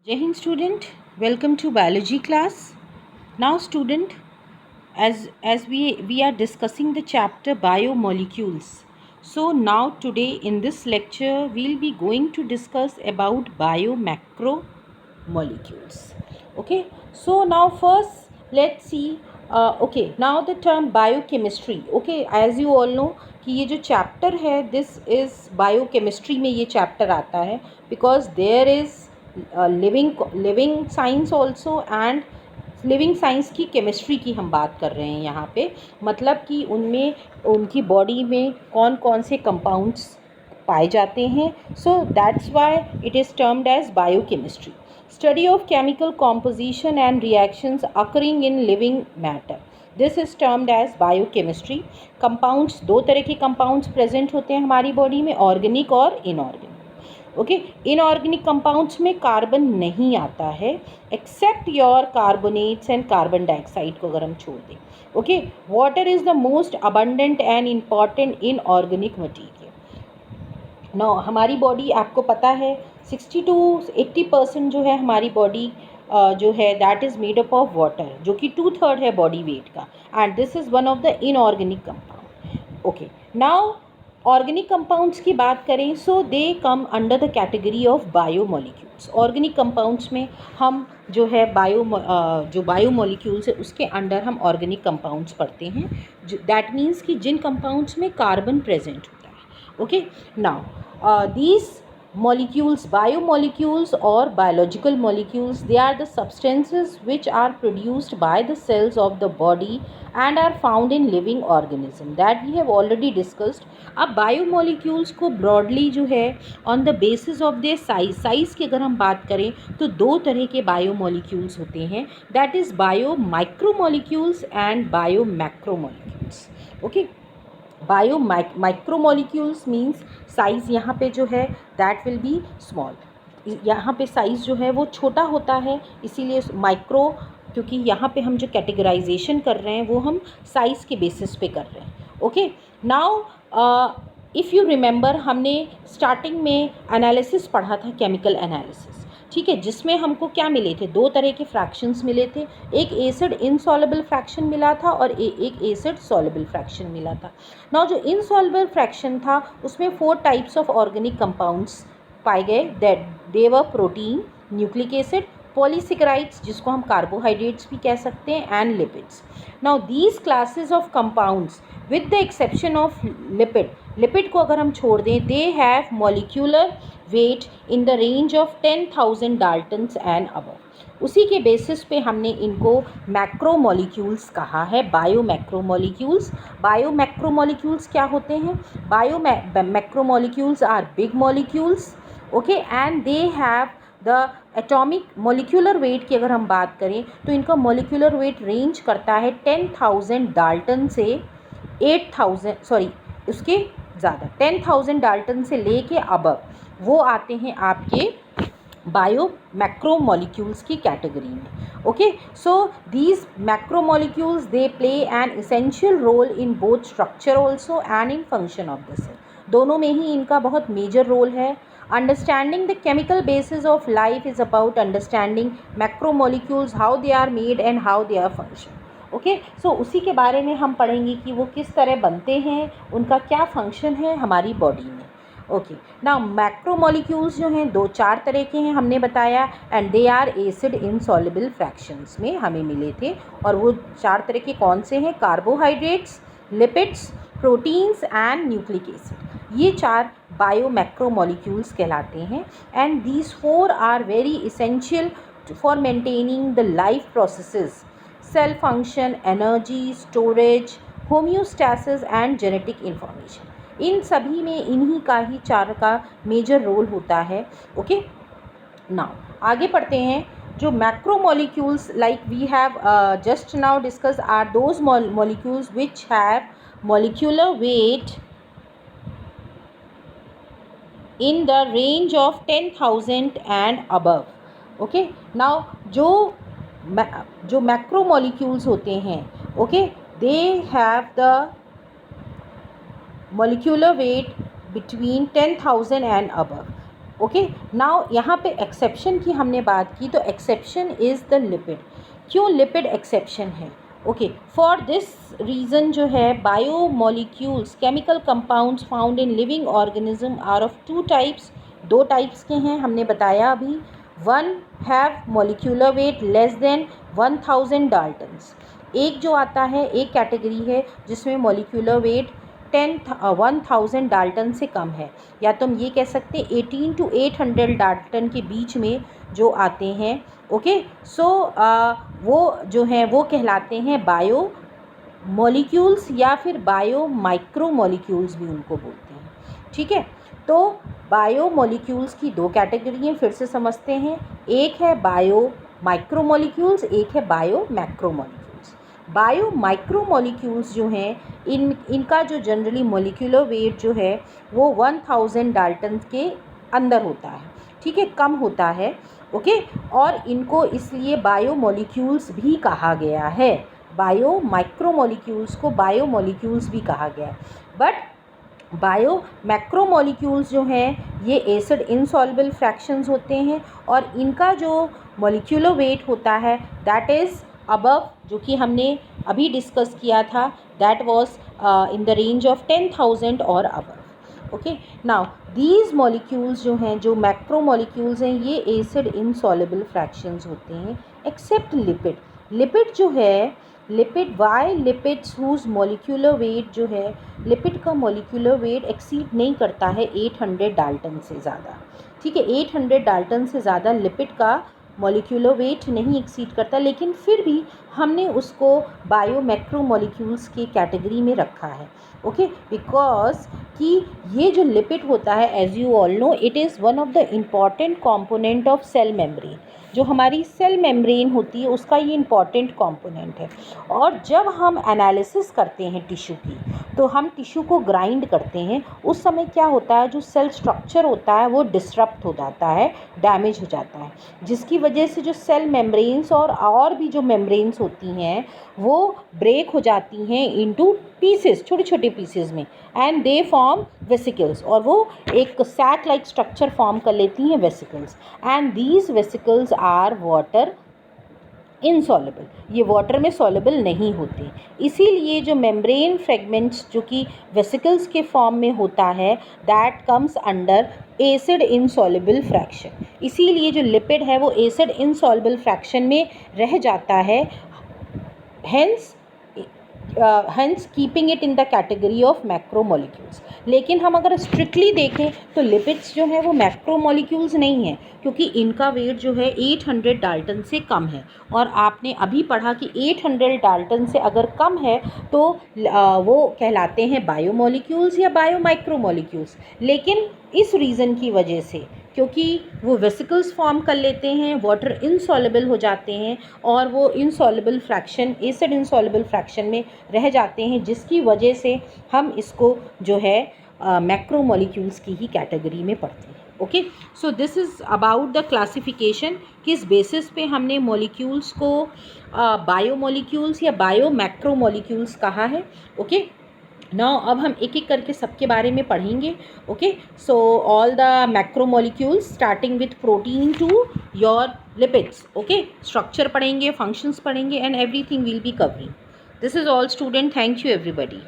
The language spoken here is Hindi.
Jai Hind student, welcome to biology class. Now student, as we are discussing the chapter biomolecules. So now today in this lecture we'll be going to discuss about biomacromolecules. Okay, so now first let's see. Okay, now the term biochemistry. Okay, as you all know कि ये जो चैप्टर है दिस इज़ बायोकेमिस्ट्री में ये चैप्टर आता है because there is living science also and living science की केमिस्ट्री की हम बात कर रहे हैं यहाँ पे, मतलब कि उनमें उनकी बॉडी में कौन कौन से कंपाउंड्स पाए जाते हैं. So that's why it is termed as biochemistry, study of chemical composition and reactions occurring in living matter. This is termed as biochemistry. Compounds, दो तरह के कंपाउंड्स प्रेजेंट होते हैं हमारी बॉडी में, ऑर्गेनिक और इनऑर्गेनिक. ओके, इनऑर्गेनिक कंपाउंड्स में कार्बन नहीं आता है except your carbonates and carbon dioxide को अगर हम छोड़ दें. Okay, water is the most abundant and important inorganic material. No, हमारी बॉडी आपको पता है 60 to 80% जो है हमारी बॉडी जो है that is made up of water, जो कि 2/3 है बॉडी वेट का, and this is one of the inorganic compound. Okay, now organic compounds की बात करें so they come under the category of biomolecules. Organic compounds में हम जो है जो बायोमोलिक्यूल्स है उसके अंडर हम ऑर्गेनिक कंपाउंड्स पढ़ते हैं. दैट मीन्स कि जिन कंपाउंड्स में कार्बन प्रेजेंट होता है. Okay, now these molecules, biomolecules or biological molecules, they are the substances which are produced by the cells of the body and are found in living organism that we have already discussed. अब biomolecules को broadly जो है on the basis of their size की अगर हम बात करें तो दो तरह के biomolecules होते हैं, that is biomicromolecules and biomacromolecules. Okay, bio micromolecules means size यहाँ पे जो है दैट विल बी स्मॉल. यहाँ पे साइज़ जो है वो छोटा होता है, इसीलिए माइक्रो, क्योंकि यहाँ पे हम जो कैटेगराइजेशन कर रहे हैं वो हम साइज़ के बेसिस पे कर रहे हैं. Okay, now if you remember हमने स्टार्टिंग में एनालिसिस पढ़ा था, केमिकल एनालिसिस, ठीक है, जिसमें हमको क्या मिले थे, दो तरह के फ्रैक्शंस मिले थे. एक एसिड इनसॉल्युबल फ्रैक्शन मिला था और एक एसिड सॉल्युबल फ्रैक्शन मिला था. नाउ जो इनसॉल्युबल फ्रैक्शन था उसमें 4 टाइप्स ऑफ ऑर्गेनिक कंपाउंड्स पाए गए, that they were protein, nucleic acid, polysaccharides जिसको हम कार्बोहाइड्रेट्स भी कह सकते हैं, and lipids. Now these classes of compounds with the exception of lipid को अगर हम छोड़ दें, they have molecular weight in the range of 10,000 Dalton's and above. उसी के बेसिस पे हमने इनको मैक्रोमोलिक्यूल्स कहा है, बायोमैक्रोमोलिक्यूल्स. बायोमैक्रोमोलिक्यूल्स क्या होते हैं? Biomacromolecules are big molecules, okay, and they have the atomic molecular weight की अगर हम बात करें तो इनका मॉलिक्यूलर वेट रेंज करता है 10,000 डाल्टन से 8,000, सॉरी उसके ज़्यादा, 10,000 डाल्टन से लेके अबव वो आते हैं आपके बायो मैक्रोमोलिक्यूल्स की कैटेगरी में. Okay, so these macromolecules they play an essential role in both structure also and in function of the cell. दोनों में ही इनका बहुत मेजर रोल है. Understanding the chemical basis of life is about understanding macromolecules, how they are made and how they are function. Okay, so उसी के बारे में हम पढ़ेंगे कि वो किस तरह बनते हैं, उनका क्या फंक्शन है हमारी बॉडी में. ओके, ना मैक्रोमोलिक्यूल्स जो हैं 2-4 तरह के हैं हमने बताया, and they are acid insoluble fractions में हमें मिले थे. और वो 4 तरह के कौन से हैं? Carbohydrates, lipids, proteins and nucleic acid. ये 4 बायोमैक्रोमोलिक्यूल्स कहलाते हैं. And these 4 are very essential for maintaining the life processes, cell function, energy storage, homeostasis and genetic information. इन सभी में इन्हीं का ही 4 का मेजर रोल होता है. ओके, नाउ आगे पढ़ते हैं. जो macromolecules like we have just now discuss are those molecules which have molecular weight in the range of 10,000 and above. Okay, now जो मैक्रोमोलिक्यूल्स होते हैं, okay, they have the molecular weight between 10,000 and above. Okay, now यहाँ पे एक्सेप्शन की हमने बात की, तो एक्सेप्शन इज़ द लिपिड। क्यों लिपिड एक्सेप्शन है? ओके, फॉर दिस रीज़न जो है biomolecules chemical compounds found in living organism are of two types, दो टाइप्स के हैं हमने बताया अभी। One have molecular weight less than 1000 daltons, एक जो आता है एक कैटेगरी है जिसमें मोलिकुलर वेट 1000 डाल्टन से कम है, या तुम ये कह सकते हैं 18 to 800 डाल्टन के बीच में जो आते हैं। ओके, सो वो जो हैं वो कहलाते हैं बायो मॉलिक्यूल्स या फिर बायो माइक्रो मॉलिक्यूल्स भी उनको बोलते हैं। ठीक है, तो बायो मॉलिक्यूल्स की दो कैटेगरी हैं, फिर से समझते हैं। एक है बायो माइक्रो मॉलिक्यूल्स, एक है bio macro molecules. Bio micro molecules जो हैं इनका जो जनरली मॉलिक्यूलर वेट जो है वो 1000 डाल्टन के अंदर होता है। ठीक है, कम होता है। ओके, और इनको इसलिए बायो मॉलिक्यूल्स भी कहा गया है। बायो माइक्रो मॉलिक्यूल्स को बायो मॉलिक्यूल्स भी कहा गया है। बट बायो मैक्रो मॉलिक्यूल्स जो हैं ये एसिड इनसॉल्युबल फ्रैक्शंस होते हैं, और इनका जो मॉलिक्यूलर वेट होता है दैट इज़ अबव, जो कि हमने अभी डिस्कस किया था, that was in the range of 10,000 और above. Okay, now these molecules जो हैं, जो मैक्रो मॉलिक्यूल्स हैं, ये एसिड इनसॉल्युबल फ्रैक्शंस होते हैं एक्सेप्ट लिपिड। लिपिड जो है, lipid why lipids whose molecular weight जो है, लिपिड का मॉलिक्यूलर वेट एक्सीड नहीं करता है 800 डाल्टन से ज़्यादा। ठीक है, 800 डाल्टन से ज़्यादा लिपिड का मॉलिक्यूलर वेट नहीं एक्सीड करता, लेकिन फिर भी हमने उसको बायो मैक्रो मॉलिक्यूल्स की कैटेगरी में रखा है। ओके, बिकॉज कि ये जो लिपिड होता है, as you all know, it is one of the important component of cell membrane. जो हमारी सेल मेम्ब्रेन होती है उसका ये इम्पॉर्टेंट कंपोनेंट है। और जब हम एनालिसिस करते हैं टिश्यू की, तो हम टिश्यू को ग्राइंड करते हैं, उस समय क्या होता है, जो सेल स्ट्रक्चर होता है वो डिसरप्ट हो जाता है, डैमेज हो जाता है, जिसकी वजह से जो सेल मेम्ब्रेन्स और भी जो मेम्ब्रेन्स होती हैं वो ब्रेक हो जाती हैं इनटू पीसेस, छोटे छोटे पीसेस में, एंड दे फॉर्म वेसिकल्स, और वो एक सैक लाइक स्ट्रक्चर फॉर्म कर लेती हैं vesicles, and these vesicles are water insoluble, ये वाटर में सॉल्युबल नहीं होते। इसीलिए जो मेम्ब्रेन फ्रेगमेंट्स जो कि वेसिकल्स के फॉर्म में होता है, that comes under acid insoluble fraction. इसीलिए जो लिपिड है वो एसिड इनसॉल्युबल फ्रैक्शन में रह जाता है, hence keeping it in the category of macro molecules. लेकिन हम अगर स्ट्रिक्टली देखें तो लिपिड्स जो हैं वो मैक्रो मॉलिक्यूल्स नहीं हैं, क्योंकि इनका वेट जो है 800 डाल्टन से कम है। और आपने अभी पढ़ा कि 800 डाल्टन से अगर कम है तो वो कहलाते हैं बायो मॉलिक्यूल्स या बायो माइक्रो मॉलिक्यूल्स। लेकिन इस रीज़न की वजह से, क्योंकि वो वेसिकल्स फॉर्म कर लेते हैं, वाटर इनसॉल्युबल हो जाते हैं, और वो insoluble fraction, acid insoluble fraction में रह जाते हैं, जिसकी वजह से हम इसको जो है मैक्रो मॉलिक्यूल्स की ही कैटेगरी में पढ़ते हैं। Okay, so this is about the classification, किस बेसिस पे हमने मॉलिक्यूल्स को बायो मॉलिक्यूल्स या बायो मैक्रो मॉलिक्यूल्स कहा है। ओके, नाउ अब हम एक एक करके सबके बारे में पढ़ेंगे। Okay, so all the macro molecules starting with protein to your lipids. Okay, structure पढ़ेंगे, फंक्शंस पढ़ेंगे, and everything will be covering. This is all student, thank you everybody.